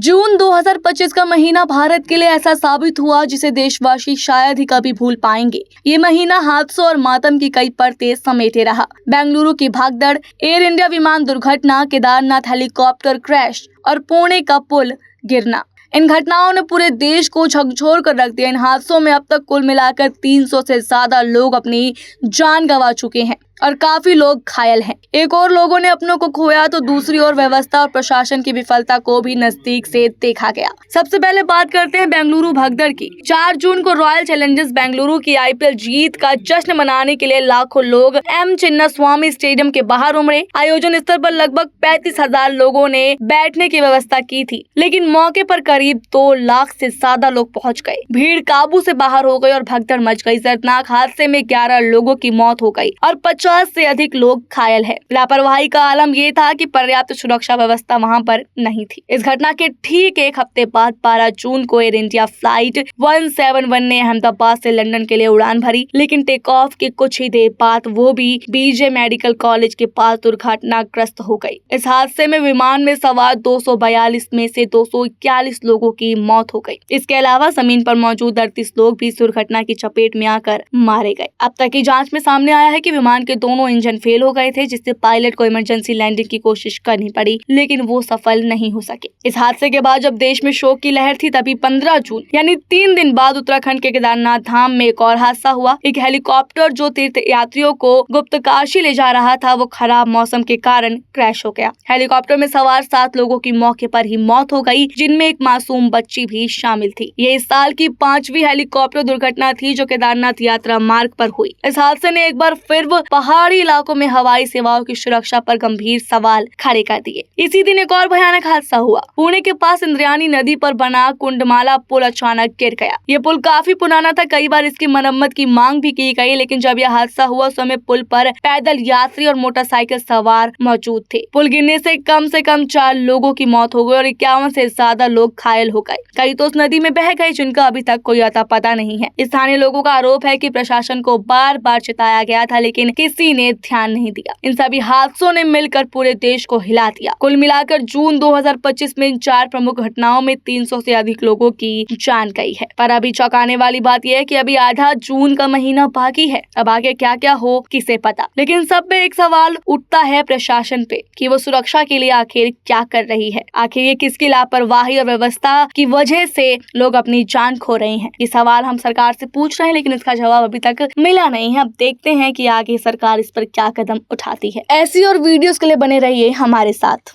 जून 2025 का महीना भारत के लिए ऐसा साबित हुआ जिसे देशवासी शायद ही कभी भूल पाएंगे। ये महीना हादसों और मातम की कई परतें समेटे रहा। बेंगलुरु की भागदड़, एयर इंडिया विमान दुर्घटना, केदारनाथ हेलीकॉप्टर क्रैश और पुणे का पुल गिरना, इन घटनाओं ने पूरे देश को झकझोर कर रख दिया। इन हादसों में अब तक कुल मिलाकर 300 से ज्यादा लोग अपनी जान गंवा चुके हैं और काफी लोग घायल हैं। एक और लोगों ने अपनों को खोया तो दूसरी ओर व्यवस्था और प्रशासन की विफलता को भी नजदीक से देखा गया। सबसे पहले बात करते हैं बेंगलुरु भगदड़ की। 4 जून को रॉयल चैलेंजर्स बेंगलुरु की IPL जीत का जश्न मनाने के लिए लाखों लोग M चिन्नास्वामी स्टेडियम के बाहर उमड़े। आयोजन स्थल पर लगभग 35,000 लोगों ने बैठने की व्यवस्था की थी, लेकिन मौके पर करीब 2 लाख से ज्यादा लोग पहुंच गए। भीड़ काबू से बाहर हो गई और भगदड़ मच गई। दर्दनाक हादसे में 11 लोगों की मौत हो गई और 50 से अधिक लोग घायल हैं। लापरवाही का आलम ये था कि पर्याप्त सुरक्षा व्यवस्था वहां पर नहीं थी। इस घटना के ठीक एक हफ्ते बाद 12 जून को एयर इंडिया फ्लाइट 171 ने अहमदाबाद से लंदन के लिए उड़ान भरी, लेकिन टेक ऑफ के कुछ ही देर बाद वो भी BJ मेडिकल कॉलेज के पास दुर्घटनाग्रस्त हो गई। इस हादसे में विमान में सवार 242 में से 241 लोगों की मौत हो गई। इसके अलावा जमीन पर मौजूद 38 लोग भी इस दुर्घटना की चपेट में आकर मारे गए। अब तक की जांच में सामने आया है कि विमान के दोनों इंजन फेल हो गए थे, जिससे पायलट को इमरजेंसी लैंडिंग की कोशिश करनी पड़ी, लेकिन वो सफल नहीं हो सके। इस हादसे के बाद जब देश में शोक की लहर थी, तभी 15 जून यानी 3 दिन बाद उत्तराखंड के केदारनाथ धाम में एक और हादसा हुआ। एक हेलीकॉप्टर जो तीर्थ यात्रियों को गुप्तकाशी ले जा रहा था, वो खराब मौसम के कारण क्रैश हो गया। हेलीकॉप्टर में सवार 7 लोगों की मौके पर ही मौत हो गई, जिनमें एक मासूम बच्ची भी शामिल थी। ये इस साल की 5वीं हेलीकॉप्टर दुर्घटना थी जो केदारनाथ यात्रा मार्ग पर हुई। इस हादसे ने एक बार फिर पहाड़ी इलाकों में हवाई सेवाओं की सुरक्षा पर गंभीर सवाल खड़े कर दिए। इसी दिन एक और भयानक हादसा हुआ। पुणे के पास इंद्रायणी नदी पर बना कुंडमाला पुल अचानक गिर गया। ये पुल काफी पुराना था, कई बार इसकी मरम्मत की मांग भी की गई, लेकिन जब यह हादसा हुआ उस समय पुल पर पैदल यात्री और मोटरसाइकिल सवार मौजूद थे। पुल गिरने से कम 4 लोगों की मौत हो गई और 51 से ज्यादा लोग घायल हो गए। कई तो उस नदी में बह गए, जिनका अभी तक कोई अता पता नहीं है। स्थानीय लोगों का आरोप है कि प्रशासन को बार बार चिताया गया था, लेकिन किसी ने ध्यान नहीं दिया। इन सभी हादसों ने मिलकर पूरे देश को हिला दिया। कुल मिलाकर जून 2025 में इन 4 प्रमुख घटनाओं में 300 से अधिक लोगों की जान गई है। पर अभी चौंकाने वाली बात यह है कि अभी आधा जून का महीना बाकी है। अब आगे क्या क्या हो किसे पता, लेकिन सब पे एक सवाल उठता है प्रशासन पे कि वो सुरक्षा के लिए आखिर क्या कर रही है। आखिर ये किसकी लापरवाही और व्यवस्था की वजह से लोग अपनी जान खो रहे हैं। ये सवाल हम सरकार से पूछ रहे हैं, लेकिन इसका जवाब अभी तक मिला नहीं है। अब देखते हैं कि आगे सरकार इस पर क्या कदम उठाती है। ऐसी और वीडियोस के लिए बने रहिए हमारे साथ।